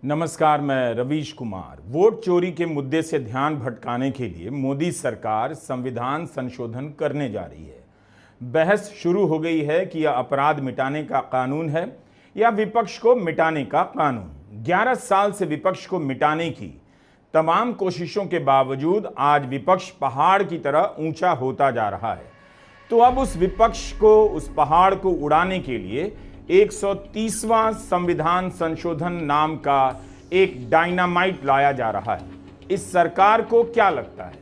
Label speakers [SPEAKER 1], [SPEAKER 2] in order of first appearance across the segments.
[SPEAKER 1] नमस्कार, मैं रवीश कुमार। वोट चोरी के मुद्दे से ध्यान भटकाने के लिए मोदी सरकार संविधान संशोधन करने जा रही है। बहस शुरू हो गई है कि यह अपराध मिटाने का कानून है या विपक्ष को मिटाने का कानून। 11 साल से विपक्ष को मिटाने की तमाम कोशिशों के बावजूद आज विपक्ष पहाड़ की तरह ऊंचा होता जा रहा है। तो अब उस विपक्ष को, उस पहाड़ को उड़ाने के लिए 130वां संविधान संशोधन नाम का एक डायनामाइट लाया जा रहा है। इस सरकार को क्या लगता है,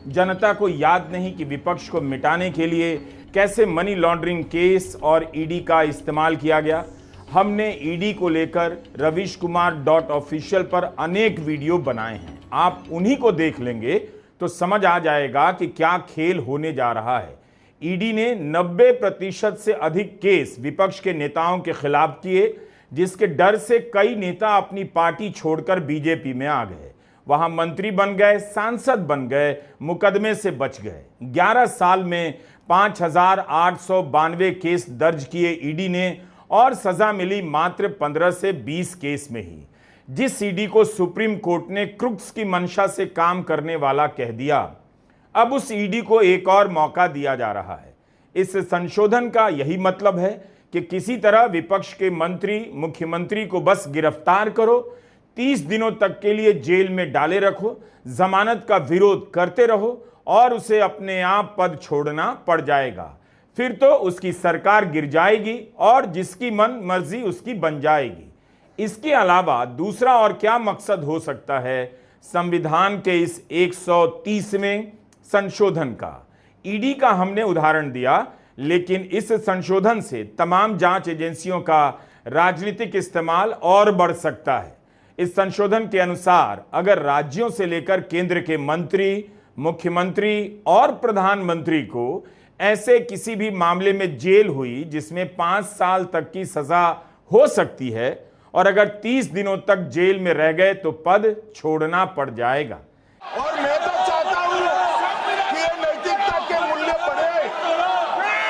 [SPEAKER 1] जनता को याद नहीं कि विपक्ष को मिटाने के लिए कैसे मनी लॉन्ड्रिंग केस और ईडी का इस्तेमाल किया गया। हमने ईडी को लेकर ravishkumar.official पर अनेक वीडियो बनाए हैं। आप उन्हीं को देख लेंगे तो समझ आ जाएगा कि क्या खेल होने जा रहा है। ईडी ने 90% से अधिक केस विपक्ष के नेताओं के खिलाफ किए, जिसके डर से कई नेता अपनी पार्टी छोड़कर बीजेपी में आ गए। वहां मंत्री बन गए, सांसद बन गए, मुकदमे से बच गए। 11 साल में 5892 केस दर्ज किए ईडी ने और सजा मिली मात्र 15 से 20 केस में ही। जिस ईडी को सुप्रीम कोर्ट ने क्रुक्स की मंशा से काम करने वाला कह दिया, अब उस ईडी को एक और मौका दिया जा रहा है। इस संशोधन का यही मतलब है कि किसी तरह विपक्ष के मंत्री, मुख्यमंत्री को बस गिरफ्तार करो, 30 दिनों तक के लिए जेल में डाले रखो, जमानत का विरोध करते रहो और उसे अपने आप पद छोड़ना पड़ जाएगा। फिर तो उसकी सरकार गिर जाएगी और जिसकी मन मर्जी उसकी बन जाएगी। इसके अलावा दूसरा और क्या मकसद हो सकता है संविधान के इस 130वें संशोधन का? ईडी का हमने उदाहरण दिया, लेकिन इस संशोधन से तमाम जांच एजेंसियों का राजनीतिक इस्तेमाल और बढ़ सकता है। इस संशोधन के अनुसार अगर राज्यों से लेकर केंद्र के मंत्री, मुख्यमंत्री और प्रधानमंत्री को ऐसे किसी भी मामले में जेल हुई जिसमें 5 साल तक की सजा हो सकती है और अगर 30 दिनों तक जेल में रह गए तो पद छोड़ना पड़ जाएगा।
[SPEAKER 2] और मैं तो चाहता हूं कि ये नैतिकता के मूल्य पड़े।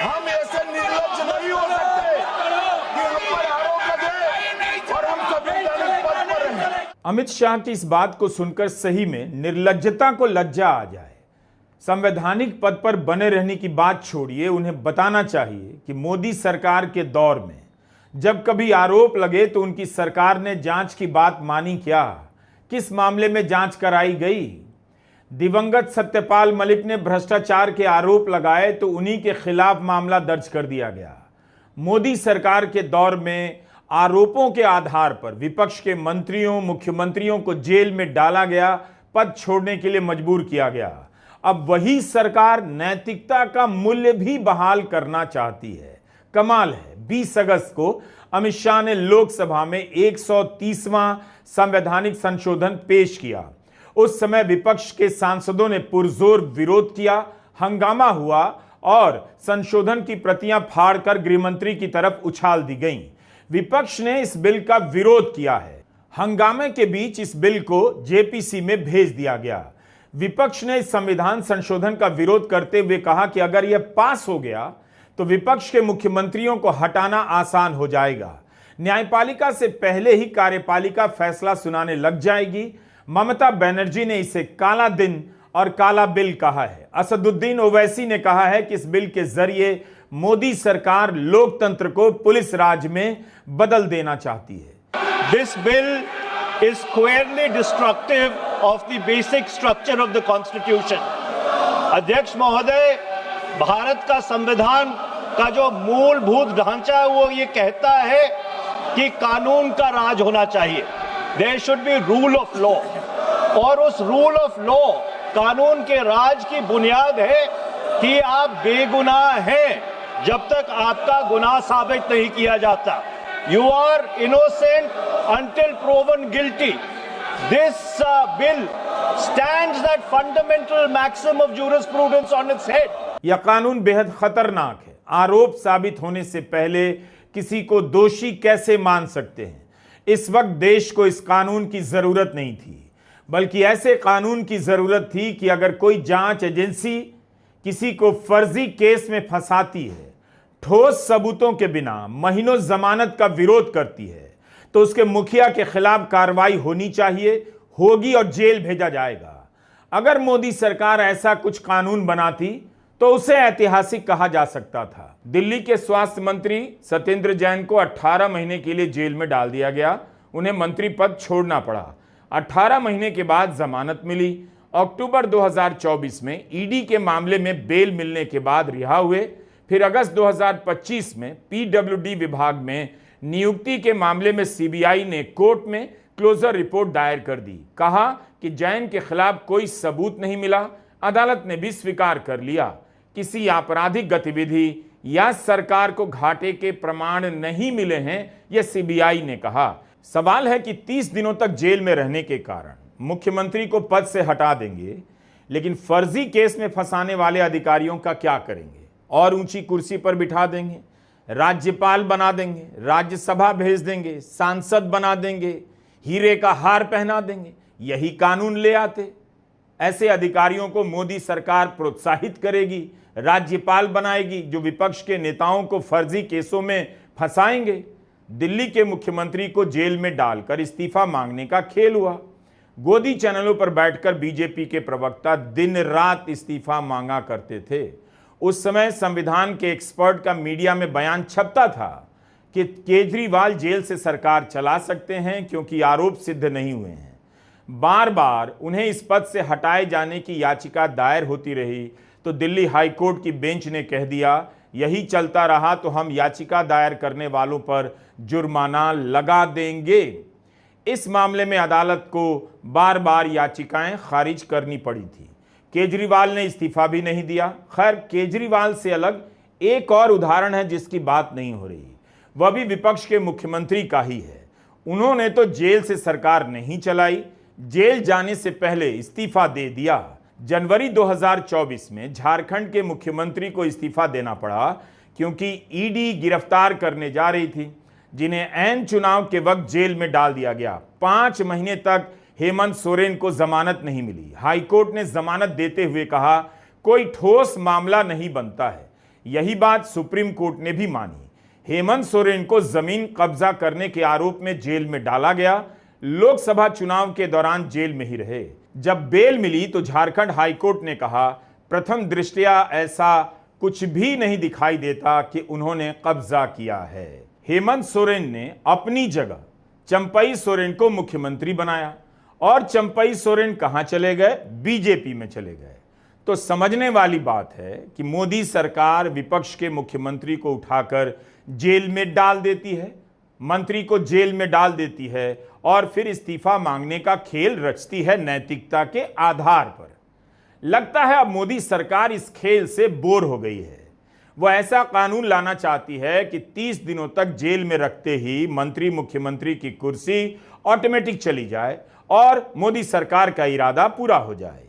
[SPEAKER 2] हम ऐसे निर्लज्ज नहीं हो सकते कि हम पर आरोप लगे और हम संवैधानिक पद पर रहें।
[SPEAKER 1] अमित शाह की इस बात को सुनकर सही में निर्लज्जता को लज्जा आ जाए। संवैधानिक पद पर बने रहने की बात छोड़िए, उन्हें बताना चाहिए कि मोदी सरकार के दौर में जब कभी आरोप लगे तो उनकी सरकार ने जांच की बात मानी क्या? किस मामले में जांच कराई गई? दिवंगत सत्यपाल मलिक ने भ्रष्टाचार के आरोप लगाए तो उन्हीं के खिलाफ मामला दर्ज कर दिया गया। मोदी सरकार के दौर में आरोपों के आधार पर विपक्ष के मंत्रियों, मुख्यमंत्रियों को जेल में डाला गया, पद छोड़ने के लिए मजबूर किया गया। अब वही सरकार नैतिकता का मूल्य भी बहाल करना चाहती है। कमाल है, 20 अगस्त को अमित शाह ने लोकसभा में 130वां संवैधानिक संशोधन पेश किया। उस समय विपक्ष के सांसदों ने पुरजोर विरोध किया, हंगामा हुआ और संशोधन की प्रतियां फाड़कर गृहमंत्री की तरफ उछाल दी गईं। विपक्ष ने इस बिल का विरोध किया है। हंगामे के बीच इस बिल को जेपीसी में भेज दिया गया। विपक्ष ने इस संविधान संशोधन का विरोध करते हुए कहा कि अगर यह पास हो गया तो विपक्ष के मुख्यमंत्रियों को हटाना आसान हो जाएगा। न्यायपालिका से पहले ही कार्यपालिका फैसला सुनाने लग जाएगी। ममता बनर्जी ने इसे काला दिन और काला बिल कहा है। असदुद्दीन ओवैसी ने कहा है कि इस बिल के जरिए मोदी सरकार लोकतंत्र को पुलिस राज में बदल देना चाहती है।
[SPEAKER 3] This bill is squarely destructive of the basic structure of the constitution. अध्यक्ष महोदय, भारत का संविधान का जो मूलभूत ढांचा है वो ये कहता है कि कानून का राज होना चाहिए। There should be rule of law. और उस rule of law, कानून के राज की बुनियाद है कि आप बेगुनाह हैं जब तक आपका गुनाह साबित नहीं किया जाता। You are innocent until proven guilty. This bill stands that fundamental maxim of jurisprudence on its head.
[SPEAKER 1] यह कानून बेहद खतरनाक है। आरोप साबित होने से पहले किसी को दोषी कैसे मान सकते हैं? इस वक्त देश को इस कानून की जरूरत नहीं थी, बल्कि ऐसे कानून की जरूरत थी कि अगर कोई जांच एजेंसी किसी को फर्जी केस में फंसाती है, ठोस सबूतों के बिना महीनों जमानत का विरोध करती है, तो उसके मुखिया के खिलाफ कार्रवाई होनी चाहिए, होगी और जेल भेजा जाएगा। अगर मोदी सरकार ऐसा कुछ कानून बनाती तो उसे ऐतिहासिक कहा जा सकता था। दिल्ली के स्वास्थ्य मंत्री सत्येंद्र जैन को 18 महीने के लिए जेल में डाल दिया गया। उन्हें मंत्री पद छोड़ना पड़ा। 18 महीने के बाद जमानत मिली। अक्टूबर 2024 में ईडी के मामले में बेल मिलने के बाद रिहा हुए। फिर अगस्त 2025 में पीडब्ल्यूडी विभाग में नियुक्ति के मामले में सीबीआई ने कोर्ट में क्लोजर रिपोर्ट दायर कर दी। कहा कि जैन के खिलाफ कोई सबूत नहीं मिला। अदालत ने भी स्वीकार कर लिया, किसी आपराधिक गतिविधि या सरकार को घाटे के प्रमाण नहीं मिले हैं, यह सीबीआई ने कहा। सवाल है कि 30 दिनों तक जेल में रहने के कारण मुख्यमंत्री को पद से हटा देंगे, लेकिन फर्जी केस में फंसाने वाले अधिकारियों का क्या करेंगे? और ऊंची कुर्सी पर बिठा देंगे, राज्यपाल बना देंगे, राज्यसभा भेज देंगे, सांसद बना देंगे, हीरे का हार पहना देंगे। यही कानून ले आते। ऐसे अधिकारियों को मोदी सरकार प्रोत्साहित करेगी, राज्यपाल बनाएगी जो विपक्ष के नेताओं को फर्जी केसों में फंसाएंगे। दिल्ली के मुख्यमंत्री को जेल में डालकर इस्तीफा मांगने का खेल हुआ। गोदी चैनलों पर बैठकर बीजेपी के प्रवक्ता दिन रात इस्तीफा मांगा करते थे। उस समय संविधान के एक्सपर्ट का मीडिया में बयान छपता था कि केजरीवाल जेल से सरकार चला सकते हैं क्योंकि आरोप सिद्ध नहीं हुए हैं। बार बार उन्हें इस पद से हटाए जाने की याचिका दायर होती रही तो दिल्ली हाईकोर्ट की बेंच ने कह दिया, यही चलता रहा तो हम याचिका दायर करने वालों पर जुर्माना लगा देंगे। इस मामले में अदालत को बार बार याचिकाएं खारिज करनी पड़ी थी। केजरीवाल ने इस्तीफा भी नहीं दिया। खैर, केजरीवाल से अलग एक और उदाहरण है जिसकी बात नहीं हो रही, वह भी विपक्ष के मुख्यमंत्री का ही है। उन्होंने तो जेल से सरकार नहीं चलाई, जेल जाने से पहले इस्तीफा दे दिया। जनवरी 2024 में झारखंड के मुख्यमंत्री को इस्तीफा देना पड़ा क्योंकि ईडी गिरफ्तार करने जा रही थी, जिन्हें ऐन चुनाव के वक्त जेल में डाल दिया गया। 5 महीने तक हेमंत सोरेन को जमानत नहीं मिली। हाईकोर्ट ने जमानत देते हुए कहा, कोई ठोस मामला नहीं बनता है। यही बात सुप्रीम कोर्ट ने भी मानी। हेमंत सोरेन को जमीन कब्जा करने के आरोप में जेल में डाला गया। लोकसभा चुनाव के दौरान जेल में ही रहे। जब बेल मिली तो झारखंड हाईकोर्ट ने कहा, प्रथम दृष्टया ऐसा कुछ भी नहीं दिखाई देता कि उन्होंने कब्जा किया है। हेमंत सोरेन ने अपनी जगह चंपई सोरेन को मुख्यमंत्री बनाया और चंपई सोरेन कहां चले गए? बीजेपी में चले गए। तो समझने वाली बात है कि मोदी सरकार विपक्ष के मुख्यमंत्री को उठाकर जेल में डाल देती है, मंत्री को जेल में डाल देती है और फिर इस्तीफा मांगने का खेल रचती है नैतिकता के आधार पर। लगता है अब मोदी सरकार इस खेल से बोर हो गई है। वह ऐसा कानून लाना चाहती है कि 30 दिनों तक जेल में रखते ही मंत्री मुख्यमंत्री की कुर्सी ऑटोमेटिक चली जाए और मोदी सरकार का इरादा पूरा हो जाए।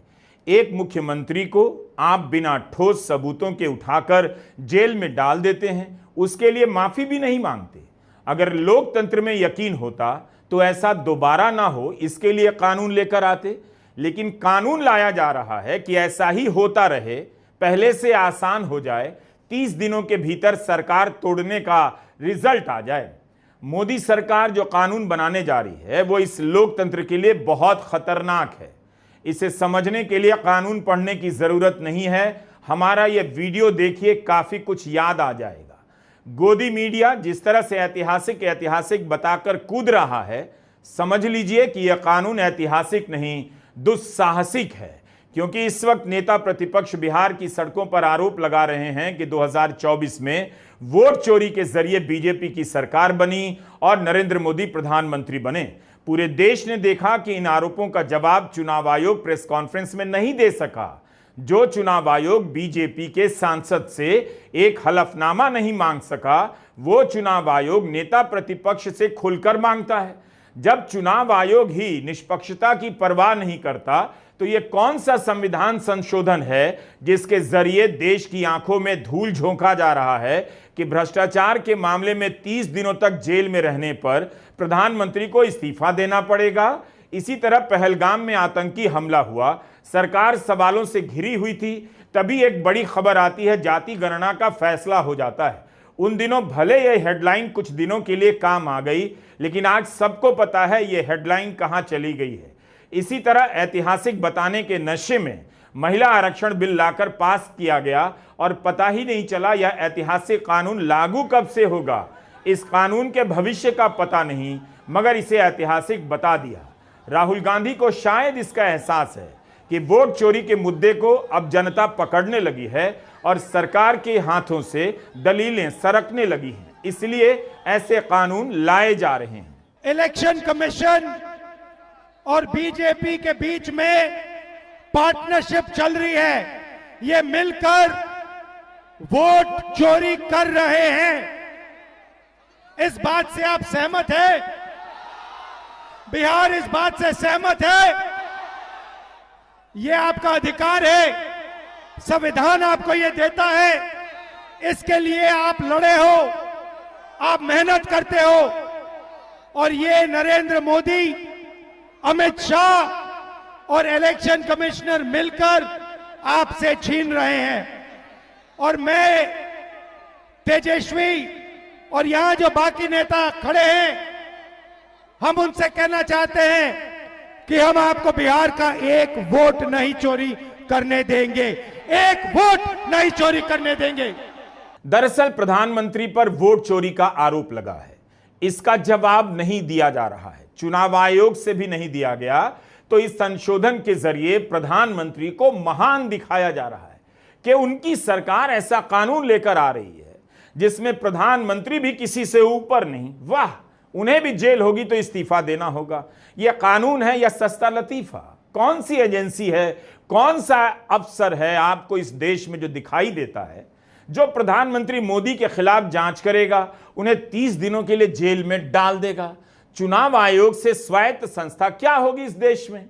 [SPEAKER 1] एक मुख्यमंत्री को आप बिना ठोस सबूतों के उठाकर जेल में डाल देते हैं, उसके लिए माफी भी नहीं मांगते। अगर लोकतंत्र में यकीन होता तो ऐसा दोबारा ना हो, इसके लिए कानून लेकर आते। लेकिन कानून लाया जा रहा है कि ऐसा ही होता रहे, पहले से आसान हो जाए, 30 दिनों के भीतर सरकार तोड़ने का रिजल्ट आ जाए। मोदी सरकार जो कानून बनाने जा रही है वो इस लोकतंत्र के लिए बहुत खतरनाक है। इसे समझने के लिए कानून पढ़ने की जरूरत नहीं है। हमारा यह वीडियो देखिए, काफी कुछ याद आ जाएगा। गोदी मीडिया जिस तरह से ऐतिहासिक बताकर कूद रहा है, समझ लीजिए कि यह कानून ऐतिहासिक नहीं, दुस्साहसिक है। क्योंकि इस वक्त नेता प्रतिपक्ष बिहार की सड़कों पर आरोप लगा रहे हैं कि 2024 में वोट चोरी के जरिए बीजेपी की सरकार बनी और नरेंद्र मोदी प्रधानमंत्री बने। पूरे देश ने देखा कि इन आरोपों का जवाब चुनाव आयोग प्रेस कॉन्फ्रेंस में नहीं दे सका। जो चुनाव आयोग बीजेपी के सांसद से एक हलफनामा नहीं मांग सका, वो चुनाव आयोग नेता प्रतिपक्ष से खुलकर मांगता है। जब चुनाव आयोग ही निष्पक्षता की परवाह नहीं करता तो ये कौन सा संविधान संशोधन है जिसके जरिए देश की आंखों में धूल झोंका जा रहा है कि भ्रष्टाचार के मामले में 30 दिनों तक जेल में रहने पर प्रधानमंत्री को इस्तीफा देना पड़ेगा। इसी तरह पहलगाम में आतंकी हमला हुआ, सरकार सवालों से घिरी हुई थी, तभी एक बड़ी खबर आती है, जाति गणना का फैसला हो जाता है। उन दिनों भले ये हेडलाइन कुछ दिनों के लिए काम आ गई, लेकिन आज सबको पता है ये हेडलाइन कहां चली गई है। इसी तरह ऐतिहासिक बताने के नशे में महिला आरक्षण बिल लाकर पास किया गया और पता ही नहीं चला यह ऐतिहासिक कानून लागू कब से होगा। इस कानून के भविष्य का पता नहीं, मगर इसे ऐतिहासिक बता दिया। राहुल गांधी को शायद इसका एहसास है कि वोट चोरी के मुद्दे को अब जनता पकड़ने लगी है और सरकार के हाथों से दलीलें सरकने लगी हैं, इसलिए ऐसे कानून लाए जा रहे हैं।
[SPEAKER 4] इलेक्शन कमीशन और बीजेपी के बीच में पार्टनरशिप चल रही है। ये मिलकर वोट चोरी कर रहे हैं। इस बात से आप सहमत हैं? बिहार इस बात से सहमत है? ये आपका अधिकार है, संविधान आपको ये देता है, इसके लिए आप लड़े हो, आप मेहनत करते हो, और ये नरेंद्र मोदी, अमित शाह और इलेक्शन कमिश्नर मिलकर आपसे छीन रहे हैं। और मैं तेजस्वी और यहां जो बाकी नेता खड़े हैं, हम उनसे कहना चाहते हैं कि हम आपको बिहार का एक वोट नहीं चोरी करने देंगे, एक वोट नहीं चोरी करने देंगे।
[SPEAKER 1] दरअसल प्रधानमंत्री पर वोट चोरी का आरोप लगा है, इसका जवाब नहीं दिया जा रहा है, चुनाव आयोग से भी नहीं दिया गया। तो इस संशोधन के जरिए प्रधानमंत्री को महान दिखाया जा रहा है कि उनकी सरकार ऐसा कानून लेकर आ रही है जिसमें प्रधानमंत्री भी किसी से ऊपर नहीं। वाह, उन्हें भी जेल होगी तो इस्तीफा देना होगा। यह कानून है या सस्ता लतीफा? कौन सी एजेंसी है, कौन सा अफसर है आपको इस देश में जो दिखाई देता है जो प्रधानमंत्री मोदी के खिलाफ जांच करेगा, उन्हें 30 दिनों के लिए जेल में डाल देगा? चुनाव आयोग से स्वायत्त संस्था क्या होगी इस देश में?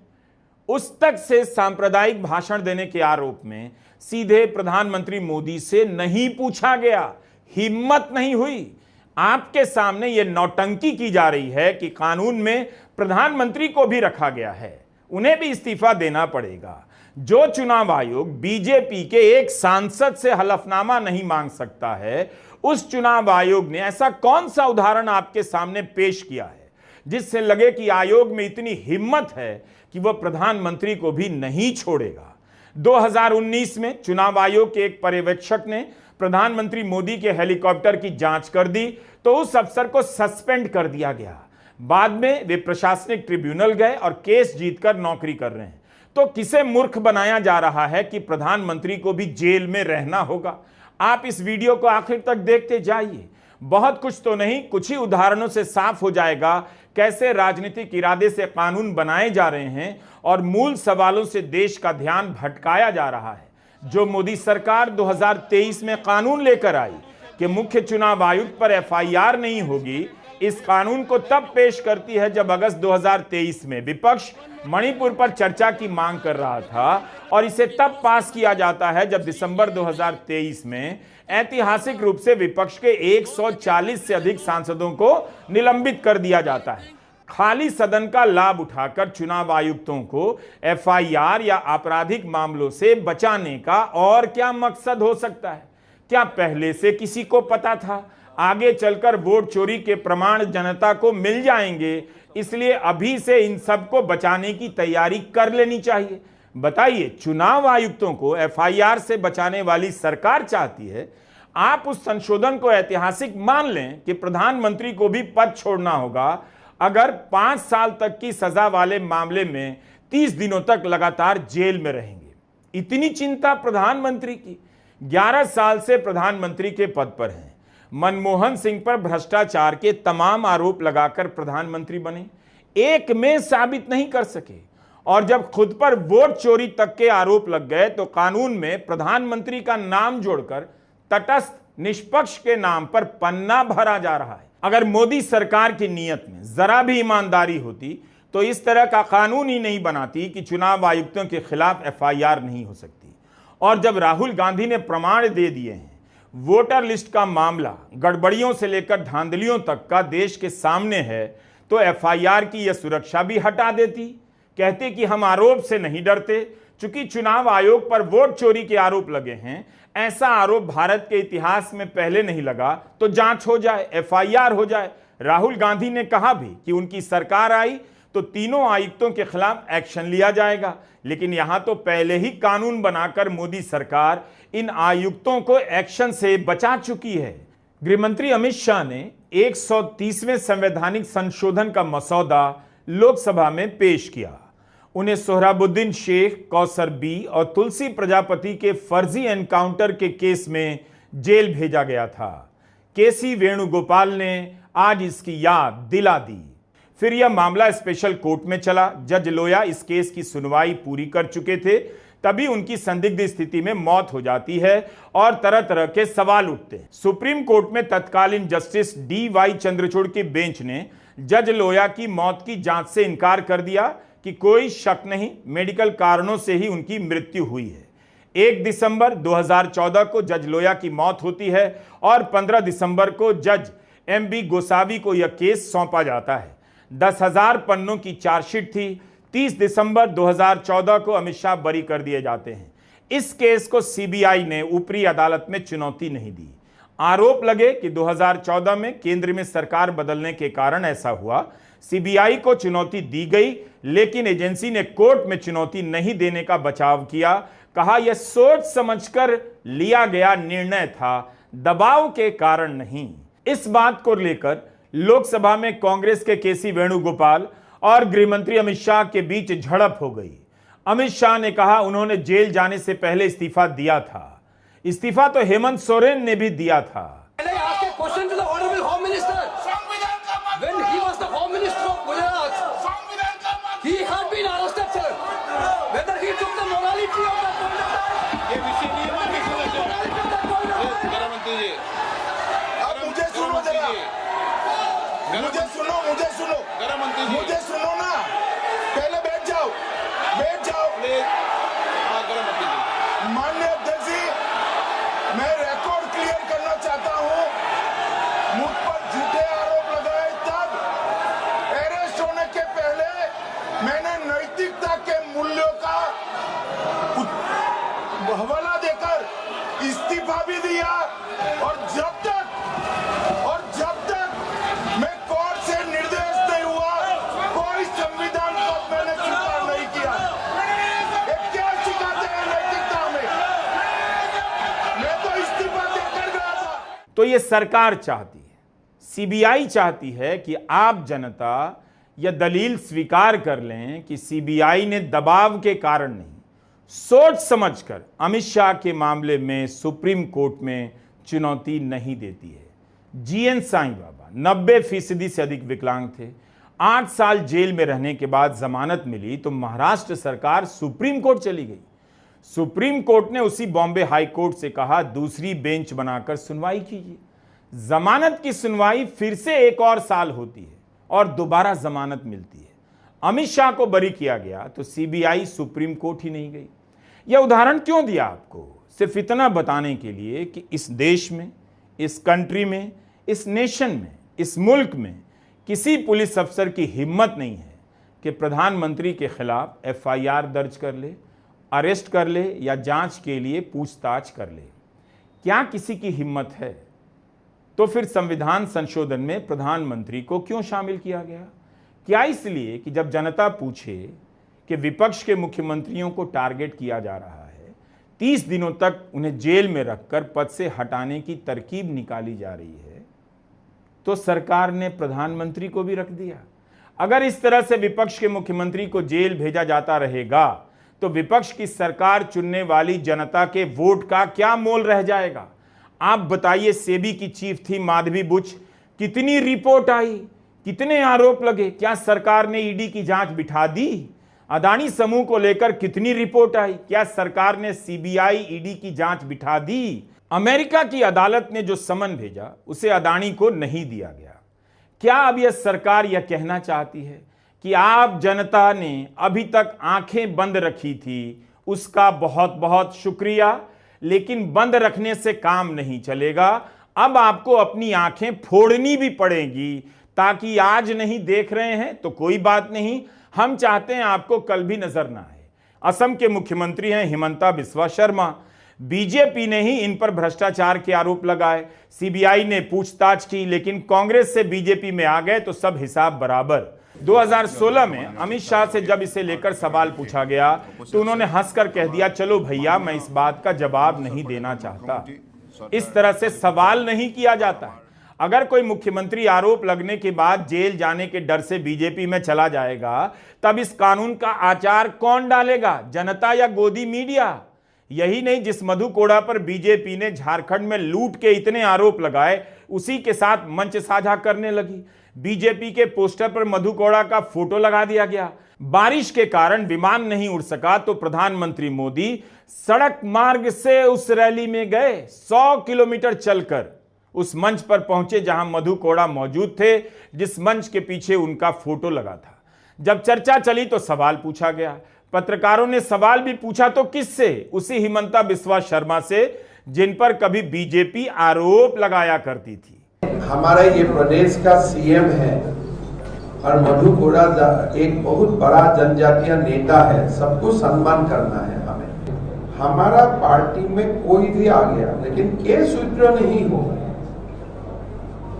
[SPEAKER 1] उस तक से सांप्रदायिक भाषण देने के आरोप में सीधे प्रधानमंत्री मोदी से नहीं पूछा गया, हिम्मत नहीं हुई। आपके सामने यह नौटंकी की जा रही है कि कानून में प्रधानमंत्री को भी रखा गया है, उन्हें भी इस्तीफा देना पड़ेगा। जो चुनाव आयोग बीजेपी के एक सांसद से हलफनामा नहीं मांग सकता है, उस चुनाव आयोग ने ऐसा कौन सा उदाहरण आपके सामने पेश किया है जिससे लगे कि आयोग में इतनी हिम्मत है कि वह प्रधानमंत्री को भी नहीं छोड़ेगा। 2019 में चुनाव आयोग के एक पर्यवेक्षक ने प्रधानमंत्री मोदी के हेलीकॉप्टर की जांच कर दी तो उस अफसर को सस्पेंड कर दिया गया। बाद में वे प्रशासनिक ट्रिब्यूनल गए और केस जीतकर नौकरी कर रहे हैं। तो किसे मूर्ख बनाया जा रहा है कि प्रधानमंत्री को भी जेल में रहना होगा? आप इस वीडियो को आखिर तक देखते जाइए। बहुत कुछ तो नहीं, कुछ ही उदाहरणों से साफ हो जाएगा कैसे राजनीतिक इरादे से कानून बनाए जा रहे हैं और मूल सवालों से देश का ध्यान भटकाया जा रहा है। जो मोदी सरकार 2023 में कानून लेकर आई कि मुख्य चुनाव आयुक्त पर एफआईआर नहीं होगी, इस कानून को तब पेश करती है जब अगस्त 2023 में विपक्ष मणिपुर पर चर्चा की मांग कर रहा था, और इसे तब पास किया जाता है जब दिसंबर 2023 में ऐतिहासिक रूप से विपक्ष के 140 से अधिक सांसदों को निलंबित कर दिया जाता है। खाली सदन का लाभ उठाकर चुनाव आयुक्तों को एफआईआर या आपराधिक मामलों से बचाने का और क्या मकसद हो सकता है? क्या पहले से किसी को पता था आगे चलकर वोट चोरी के प्रमाण जनता को मिल जाएंगे, इसलिए अभी से इन सबको बचाने की तैयारी कर लेनी चाहिए? बताइए, चुनाव आयुक्तों को एफआईआर से बचाने वाली सरकार चाहती है। आप उस संशोधन को ऐतिहासिक मान लें कि प्रधानमंत्री को भी पद छोड़ना होगा अगर 5 साल तक की सजा वाले मामले में 30 दिनों तक लगातार जेल में रहेंगे। इतनी चिंता प्रधानमंत्री की? 11 साल से प्रधानमंत्री के पद पर हैं। मनमोहन सिंह पर भ्रष्टाचार के तमाम आरोप लगाकर प्रधानमंत्री बने, एक में साबित नहीं कर सके, और जब खुद पर वोट चोरी तक के आरोप लग गए तो कानून में प्रधानमंत्री का नाम जोड़कर तटस्थ निष्पक्ष के नाम पर पन्ना भरा जा रहा है। अगर मोदी सरकार की नीयत में जरा भी ईमानदारी होती तो इस तरह का कानून ही नहीं बनाती कि चुनाव आयुक्तों के खिलाफ एफआईआर नहीं हो सकती। और जब राहुल गांधी ने प्रमाण दे दिए हैं, वोटर लिस्ट का मामला गड़बड़ियों से लेकर धांधलियों तक का देश के सामने है, तो एफआईआर की यह सुरक्षा भी हटा देती। कहते कि हम आरोप से नहीं डरते, चूंकि चुनाव आयोग पर वोट चोरी के आरोप लगे हैं, ऐसा आरोप भारत के इतिहास में पहले नहीं लगा, तो जांच हो जाए, एफआईआर हो जाए। राहुल गांधी ने कहा भी कि उनकी सरकार आई तो तीनों आयुक्तों के खिलाफ एक्शन लिया जाएगा, लेकिन यहां तो पहले ही कानून बनाकर मोदी सरकार इन आयुक्तों को एक्शन से बचा चुकी है। गृहमंत्री अमित शाह ने 130वें संवैधानिक संशोधन का मसौदा लोकसभा में पेश किया। उन्हें सोहराबुद्दीन शेख, कौसर बी और तुलसी प्रजापति के फर्जी एनकाउंटर के केस में जेल भेजा गया था। केसी वेणुगोपाल ने आज इसकी याद दिला दी। फिर यह मामला स्पेशल कोर्ट में चला। जज लोया इस केस की सुनवाई पूरी कर चुके थे, तभी उनकी संदिग्ध स्थिति में मौत हो जाती है और तरह तरह के सवाल उठते हैं। सुप्रीम कोर्ट में तत्कालीन जस्टिस डी.वाई. चंद्रचूड़ की बेंच ने जज लोया की मौत की जांच से इनकार कर दिया कि कोई शक नहीं, मेडिकल कारणों से ही उनकी मृत्यु हुई है। 1 दिसंबर 2014 को जज लोया की मौत होती है और 15 दिसंबर को जज एम.बी. गोसावी को यह केस सौंपा जाता है। 10,000 पन्नों की चार्जशीट थी। 30 दिसंबर 2014 को अमित शाह बरी कर दिए जाते हैं। इस केस को सीबीआई ने ऊपरी अदालत में चुनौती नहीं दी। आरोप लगे कि 2014 में केंद्र में सरकार बदलने के कारण ऐसा हुआ। सीबीआई को चुनौती दी गई, लेकिन एजेंसी ने कोर्ट में चुनौती नहीं देने का बचाव किया। कहा यह सोच समझकर लिया गया निर्णय था, दबाव के कारण नहीं। इस बात को लेकर लोकसभा में कांग्रेस के केसी वेणुगोपाल और गृहमंत्री अमित शाह के बीच झड़प हो गई। अमित शाह ने कहा उन्होंने जेल जाने से पहले इस्तीफा दिया था। इस्तीफा तो हेमंत सोरेन ने भी दिया था।
[SPEAKER 2] मुझे सुनो ना, पहले बैठ जाओ। माननीय अध्यक्ष जी, मैं रिकॉर्ड क्लियर करना चाहता हूं। मुझ पर झूठे आरोप लगाए तब अरेस्ट होने के पहले मैंने नैतिकता के मूल्यों का हवाला देकर इस्तीफा भी दिया, और जब तक मैं कोर्ट से निर्देश नहीं हुआ, कोई संविधान पद मैंने स्वीकार नहीं किया। ये क्या सिखाते हैं नैतिकता में? मैं तो इस्तीफा देकर गया था।
[SPEAKER 1] तो ये सरकार चाहती है, सीबीआई चाहती है कि आप जनता यह दलील स्वीकार कर लें कि सीबीआई ने दबाव के कारण नहीं, सोच समझकर अमित शाह के मामले में सुप्रीम कोर्ट में चुनौती नहीं देती है। जीएन साईं बाबा 90% से अधिक विकलांग थे। 8 साल जेल में रहने के बाद जमानत मिली तो महाराष्ट्र सरकार सुप्रीम कोर्ट चली गई। सुप्रीम कोर्ट ने उसी बॉम्बे हाई कोर्ट से कहा दूसरी बेंच बनाकर सुनवाई कीजिए। जमानत की सुनवाई फिर से 1 और साल होती है और दोबारा जमानत मिलती है। अमित शाह को बरी किया गया तो सीबीआई सुप्रीम कोर्ट ही नहीं गई। यह उदाहरण क्यों दिया आपको? सिर्फ इतना बताने के लिए कि इस देश में, इस कंट्री में, इस नेशन में, इस मुल्क में किसी पुलिस अफसर की हिम्मत नहीं है कि प्रधानमंत्री के खिलाफ एफआईआर दर्ज कर ले, अरेस्ट कर ले या जांच के लिए पूछताछ कर ले। क्या किसी की हिम्मत है? तो फिर संविधान संशोधन में प्रधानमंत्री को क्यों शामिल किया गया? क्या इसलिए कि जब जनता पूछे कि विपक्ष के मुख्यमंत्रियों को टारगेट किया जा रहा है, 30 दिनों तक उन्हें जेल में रखकर पद से हटाने की तरकीब निकाली जा रही है, तो सरकार ने प्रधानमंत्री को भी रख दिया। अगर इस तरह से विपक्ष के मुख्यमंत्री को जेल भेजा जाता रहेगा तो विपक्ष की सरकार चुनने वाली जनता के वोट का क्या मोल रह जाएगा? आप बताइए, सेबी की चीफ थी माधवी बुच, कितनी रिपोर्ट आई, कितने आरोप लगे, क्या सरकार ने ईडी की जांच बिठा दी? अदानी समूह को लेकर कितनी रिपोर्ट आई, क्या सरकार ने सीबीआई ईडी की जांच बिठा दी? अमेरिका की अदालत ने जो समन भेजा उसे अदानी को नहीं दिया गया। क्या अब यह सरकार यह कहना चाहती है कि आप जनता ने अभी तक आंखें बंद रखी थी, उसका बहुत बहुत शुक्रिया, लेकिन बंद रखने से काम नहीं चलेगा, अब आपको अपनी आंखें फोड़नी भी पड़ेगी, ताकि आज नहीं देख रहे हैं तो कोई बात नहीं, हम चाहते हैं आपको कल भी नजर ना आए। असम के मुख्यमंत्री हैं हिमंता बिस्वा शर्मा। बीजेपी ने ही इन पर भ्रष्टाचार के आरोप लगाए। सीबीआई ने पूछताछ की, लेकिन कांग्रेस से बीजेपी में आ गए तो सब हिसाब बराबर। 2016 में अमित शाह से जब इसे लेकर सवाल पूछा गया तो उन्होंने हंसकर कह दिया, चलो भैया मैं इस बात का जवाब नहीं देना चाहता। इस तरह से सवाल नहीं किया जाता है। अगर कोई मुख्यमंत्री आरोप लगने के बाद जेल जाने के डर से बीजेपी में चला जाएगा, तब इस कानून का आचार कौन डालेगा, जनता या गोदी मीडिया? यही नहीं, जिस मधु कोड़ा पर बीजेपी ने झारखंड में लूट के इतने आरोप लगाए, उसी के साथ मंच साझा करने लगी। बीजेपी के पोस्टर पर मधु कोड़ा का फोटो लगा दिया गया। बारिश के कारण विमान नहीं उड़ सका तो प्रधानमंत्री मोदी सड़क मार्ग से उस रैली में गए। 100 किलोमीटर चलकर उस मंच पर पहुंचे जहां मधु कोड़ा मौजूद थे, जिस मंच के पीछे उनका फोटो लगा था। जब चर्चा चली तो सवाल पूछा गया। पत्रकारों ने सवाल भी पूछा तो किससे? उसी हिमंता बिस्वा शर्मा से, जिन पर कभी बीजेपी आरोप लगाया करती थी।
[SPEAKER 5] हमारा ये प्रदेश का सीएम है और मधु कोड़ा एक बहुत बड़ा जनजातीय नेता है, सबको सम्मान करना है हमें। हमारा पार्टी में कोई भी आ गया, लेकिन केस विड्रॉ नहीं होगा।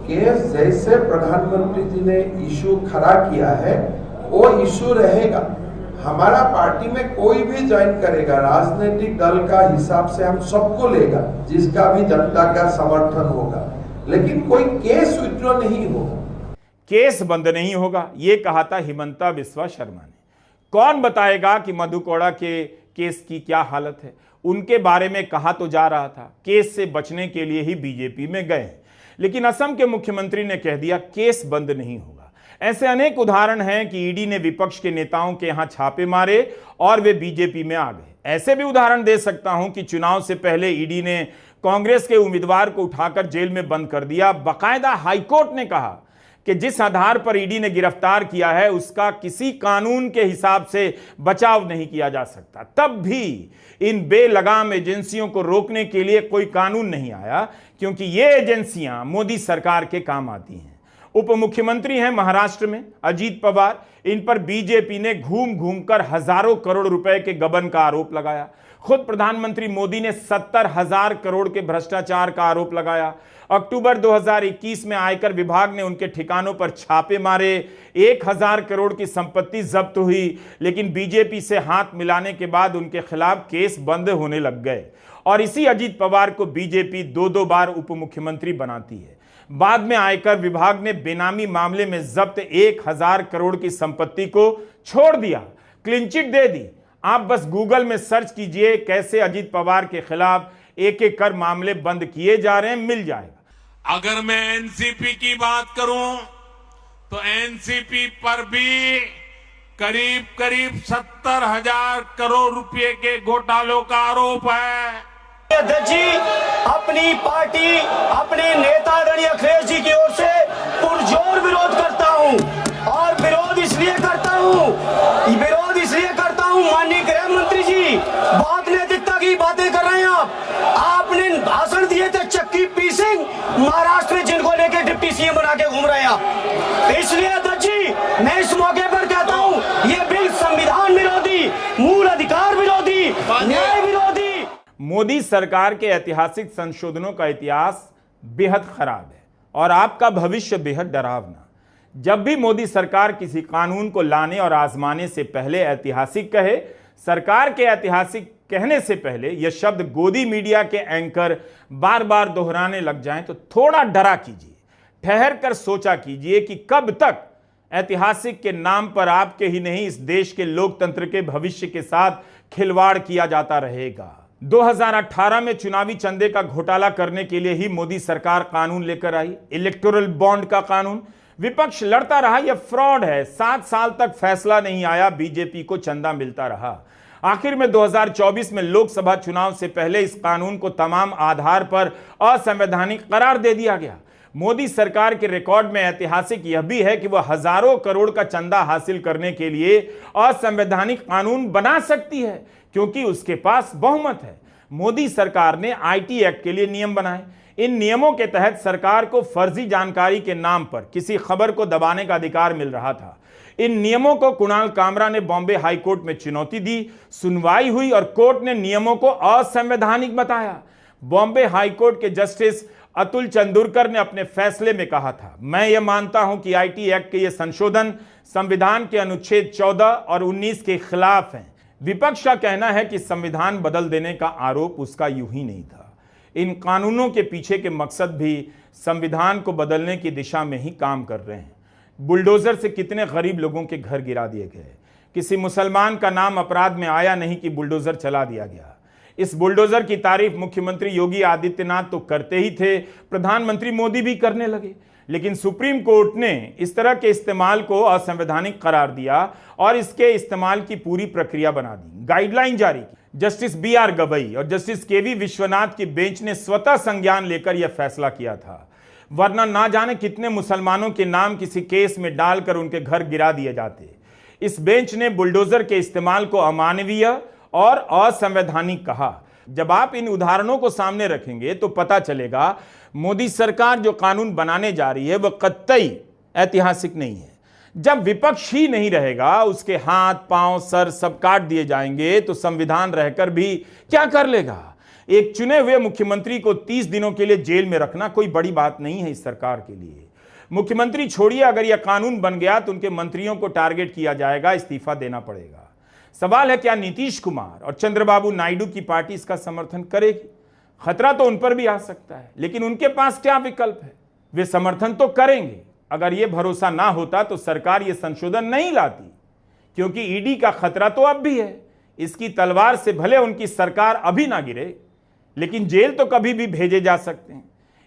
[SPEAKER 5] केस जैसे प्रधानमंत्री जी ने इशू खड़ा किया है वो इशू रहेगा। हमारा पार्टी में कोई भी ज्वाइन करेगा, राजनीतिक दल का हिसाब से हम सबको लेगा, जिसका भी जनता का समर्थन होगा, लेकिन कोई केस विड्रॉ नहीं होगा।
[SPEAKER 1] केस बंद नहीं होगा, यह कहा था हिमंता बिस्वा शर्मा ने। कौन बताएगा कि मधु कोड़ा के केस की क्या हालत है? उनके बारे में कहा तो जा रहा था केस से बचने के लिए ही बीजेपी में गए, लेकिन असम के मुख्यमंत्री ने कह दिया केस बंद नहीं होगा। ऐसे अनेक उदाहरण हैं कि ईडी ने विपक्ष के नेताओं के यहां छापे मारे और वे बीजेपी में आ गए। ऐसे भी उदाहरण दे सकता हूं कि चुनाव से पहले ईडी ने कांग्रेस के उम्मीदवार को उठाकर जेल में बंद कर दिया। बाकायदा हाईकोर्ट ने कहा कि जिस आधार पर ईडी ने गिरफ्तार किया है उसका किसी कानून के हिसाब से बचाव नहीं किया जा सकता। तब भी इन बेलगाम एजेंसियों को रोकने के लिए कोई कानून नहीं आया, क्योंकि ये एजेंसियां मोदी सरकार के काम आती हैं। उप मुख्यमंत्री हैं महाराष्ट्र में अजीत पवार, इन पर बीजेपी ने घूम घूमकर हजारों करोड़ रुपए के गबन का आरोप लगाया। खुद प्रधानमंत्री मोदी ने 70,000 करोड़ के भ्रष्टाचार का आरोप लगाया। अक्टूबर 2021 में आयकर विभाग ने उनके ठिकानों पर छापे मारे। 1000 करोड़ की संपत्ति जब्त हुई, लेकिन बीजेपी से हाथ मिलाने के बाद उनके खिलाफ केस बंद होने लग गए। और इसी अजीत पवार को बीजेपी 2-2 बार उप मुख्यमंत्री बनाती है। बाद में आयकर विभाग ने बेनामी मामले में जब्त 1000 करोड़ की संपत्ति को छोड़ दिया, क्लीन चिट दे दी। आप बस गूगल में सर्च कीजिए कैसे अजीत पवार के खिलाफ एक एक कर मामले बंद किए जा रहे हैं, मिल जाएगा।
[SPEAKER 6] अगर मैं एनसीपी की बात करूं तो एनसीपी पर भी करीब 70,000 करोड़ रुपए के घोटालों का आरोप है।
[SPEAKER 7] अध्यक्ष जी, अपनी पार्टी अपने नेता आदरणीय अखिलेश जी की ओर से पुरजोर विरोध करता हूं। और विरोध इसलिए करता हूं माननीय गृह मंत्री जी, बहुत नैतिकता की बातें कर रहे हैं आपने भाषण दिए थे चक्की पी सिंह महाराष्ट्र में, जिनको लेके डिप्टी सीएम बना के घूम रहे हैं आप। इसलिए अध्यक्ष जी, मैं इस मौके पर कहता हूं ये बिल संविधान विरोधी, मूल अधिकार विरोधी, न्याय विरोधी।
[SPEAKER 1] मोदी सरकार के ऐतिहासिक संशोधनों का इतिहास बेहद खराब है और आपका भविष्य बेहद डरावना। जब भी मोदी सरकार किसी कानून को लाने और आजमाने से पहले ऐतिहासिक कहे, सरकार के ऐतिहासिक कहने से पहले यह शब्द गोदी मीडिया के एंकर बार बार दोहराने लग जाएं तो थोड़ा डरा कीजिए, ठहर कर सोचा कीजिए कि कब तक ऐतिहासिक के नाम पर आपके ही नहीं इस देश के लोकतंत्र के भविष्य के साथ खिलवाड़ किया जाता रहेगा। 2018 में चुनावी चंदे का घोटाला करने के लिए ही मोदी सरकार कानून लेकर आई, इलेक्टोरल बॉन्ड का कानून। विपक्ष लड़ता रहा यह फ्रॉड है, 7 साल तक फैसला नहीं आया, बीजेपी को चंदा मिलता रहा। आखिर में 2024 में लोकसभा चुनाव से पहले इस कानून को तमाम आधार पर असंवैधानिक करार दे दिया गया। मोदी सरकार के रिकॉर्ड में ऐतिहासिक यह भी है कि वह हजारों करोड़ का चंदा हासिल करने के लिए असंवैधानिक कानून बना सकती है, क्योंकि उसके पास बहुमत है। मोदी सरकार ने आईटी एक्ट के लिए नियम बनाए। इन नियमों के तहत सरकार को फर्जी जानकारी के नाम पर किसी खबर को दबाने का अधिकार मिल रहा था। इन नियमों को कुणाल कामरा ने बॉम्बे हाई कोर्ट में चुनौती दी, सुनवाई हुई और कोर्ट ने नियमों को असंवैधानिक बताया। बॉम्बे हाई कोर्ट के जस्टिस अतुल चंदोरकर ने अपने फैसले में कहा था, मैं यह मानता हूं कि आईटी एक्ट के ये संशोधन संविधान के अनुच्छेद 14 और 19 के खिलाफ हैं। विपक्ष का कहना है कि संविधान बदल देने का आरोप उसका यूं ही नहीं था। इन कानूनों के पीछे के मकसद भी संविधान को बदलने की दिशा में ही काम कर रहे हैं। बुलडोजर से कितने गरीब लोगों के घर गिरा दिए गए। किसी मुसलमान का नाम अपराध में आया नहीं कि बुलडोजर चला दिया गया। इस बुलडोजर की तारीफ मुख्यमंत्री योगी आदित्यनाथ तो करते ही थे, प्रधानमंत्री मोदी भी करने लगे, लेकिन सुप्रीम कोर्ट ने इस तरह के इस्तेमाल को असंवैधानिक करार दिया और इसके इस्तेमाल की पूरी प्रक्रिया बना दी, गाइडलाइन जारी की। जस्टिस BR गवई और जस्टिस KV विश्वनाथ की बेंच ने स्वतः संज्ञान लेकर यह फैसला किया था, वरना ना जाने कितने मुसलमानों के नाम किसी केस में डालकर उनके घर गिरा दिए जाते। इस बेंच ने बुलडोजर के इस्तेमाल को अमानवीय और असंवैधानिक कहा। जब आप इन उदाहरणों को सामने रखेंगे तो पता चलेगा मोदी सरकार जो कानून बनाने जा रही है वह कतई ऐतिहासिक नहीं है। जब विपक्ष ही नहीं रहेगा, उसके हाथ पांव सर सब काट दिए जाएंगे तो संविधान रहकर भी क्या कर लेगा। एक चुने हुए मुख्यमंत्री को 30 दिनों के लिए जेल में रखना कोई बड़ी बात नहीं है इस सरकार के लिए। मुख्यमंत्री छोड़िए, अगर यह कानून बन गया तो उनके मंत्रियों को टारगेट किया जाएगा, इस्तीफा देना पड़ेगा। सवाल है क्या नीतीश कुमार और चंद्रबाबू नायडू की पार्टी इसका समर्थन करेगी? खतरा तो उन पर भी आ सकता है, लेकिन उनके पास क्या विकल्प है? वे समर्थन तो करेंगे। अगर यह भरोसा ना होता तो सरकार यह संशोधन नहीं लाती, क्योंकि ईडी का खतरा तो अब भी है। इसकी तलवार से भले उनकी सरकार अभी ना गिरे, लेकिन जेल तो कभी भी भेजे जा सकते हैं।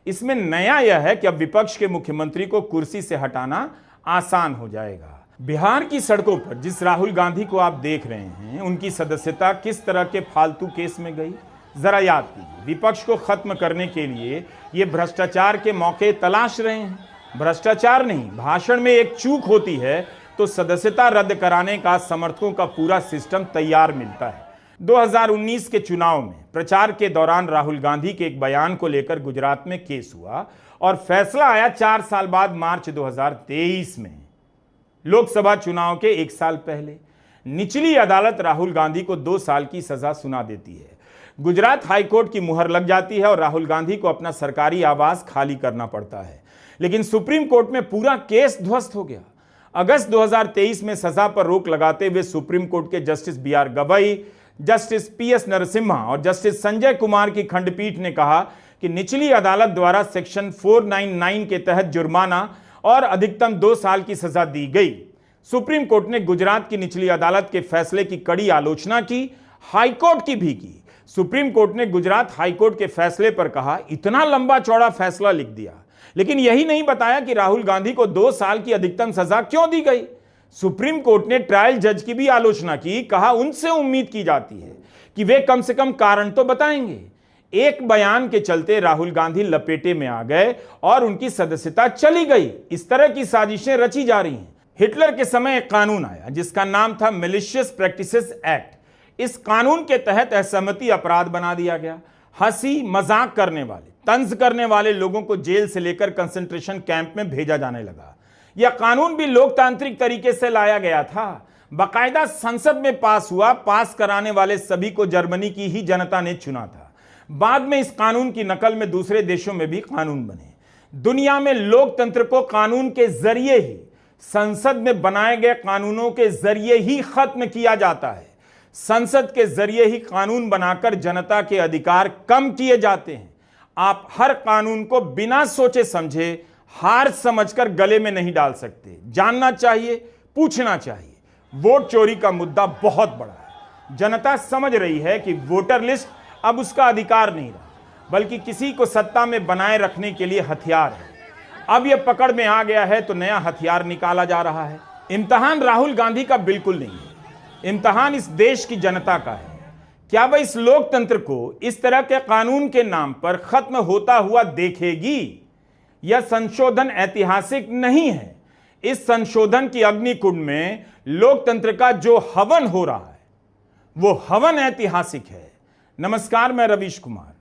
[SPEAKER 1] इसमें नया यह है कि अब विपक्ष के मुख्यमंत्री को कुर्सी से हटाना आसान हो जाएगा। बिहार की सड़कों पर जिस राहुल गांधी को आप देख रहे हैं, उनकी सदस्यता किस तरह के फालतू केस में गई, जरा याद कीजिए। विपक्ष को खत्म करने के लिए ये भ्रष्टाचार के मौके तलाश रहे हैं। भ्रष्टाचार नहीं, भाषण में एक चूक होती है तो सदस्यता रद्द कराने का समर्थकों का पूरा सिस्टम तैयार मिलता है। 2019 के चुनाव में प्रचार के दौरान राहुल गांधी के एक बयान को लेकर गुजरात में केस हुआ और फैसला आया 4 साल बाद, मार्च 2023 में, लोकसभा चुनाव के 1 साल पहले। निचली अदालत राहुल गांधी को 2 साल की सजा सुना देती है। गुजरात हाईकोर्ट की मुहर लग जाती है और राहुल गांधी को अपना सरकारी आवास खाली करना पड़ता है। लेकिन सुप्रीम कोर्ट में पूरा केस ध्वस्त हो गया। अगस्त 2023 में सजा पर रोक लगाते हुए सुप्रीम कोर्ट के justice BR Gavai, justice PS Narasimha और जस्टिस संजय कुमार की खंडपीठ ने कहा कि निचली अदालत द्वारा सेक्शन 499 के तहत जुर्माना और अधिकतम 2 साल की सजा दी गई। सुप्रीम कोर्ट ने गुजरात की निचली अदालत के फैसले की कड़ी आलोचना की, हाईकोर्ट की भी की। सुप्रीम कोर्ट ने गुजरात हाईकोर्ट के फैसले पर कहा, इतना लंबा चौड़ा फैसला लिख दिया, लेकिन यही नहीं बताया कि राहुल गांधी को 2 साल की अधिकतम सजा क्यों दी गई। सुप्रीम कोर्ट ने ट्रायल जज की भी आलोचना की, कहा उनसे उम्मीद की जाती है कि वे कम से कम कारण तो बताएंगे। एक बयान के चलते राहुल गांधी लपेटे में आ गए और उनकी सदस्यता चली गई। इस तरह की साजिशें रची जा रही हैं। हिटलर के समय एक कानून आया जिसका नाम था मैलिशियस प्रैक्टिसेस एक्ट। इस कानून के तहत असहमति अपराध बना दिया गया। हंसी मजाक करने वाले, तंज करने वाले लोगों को जेल से लेकर कंसंट्रेशन कैंप में भेजा जाने लगा। यह कानून भी लोकतांत्रिक तरीके से लाया गया था, बाकायदा संसद में पास हुआ। पास कराने वाले सभी को जर्मनी की ही जनता ने चुना था। बाद में इस कानून की नकल में दूसरे देशों में भी कानून बने। दुनिया में लोकतंत्र को कानून के जरिए ही, संसद में बनाए गए कानूनों के जरिए ही खत्म किया जाता है। संसद के जरिए ही कानून बनाकर जनता के अधिकार कम किए जाते हैं। आप हर कानून को बिना सोचे समझे, हार समझकर गले में नहीं डाल सकते। जानना चाहिए, पूछना चाहिए। वोट चोरी का मुद्दा बहुत बड़ा है। जनता समझ रही है कि वोटर लिस्ट अब उसका अधिकार नहीं रहा, बल्कि किसी को सत्ता में बनाए रखने के लिए हथियार है। अब यह पकड़ में आ गया है तो नया हथियार निकाला जा रहा है। इम्तिहान राहुल गांधी का बिल्कुल नहीं है, इम्तिहान इस देश की जनता का है। क्या वह इस लोकतंत्र को इस तरह के कानून के नाम पर खत्म होता हुआ देखेगी? यह संशोधन ऐतिहासिक नहीं है। इस संशोधन की अग्निकुंड में लोकतंत्र का जो हवन हो रहा है, वो हवन ऐतिहासिक है। नमस्कार, मैं रवीश कुमार।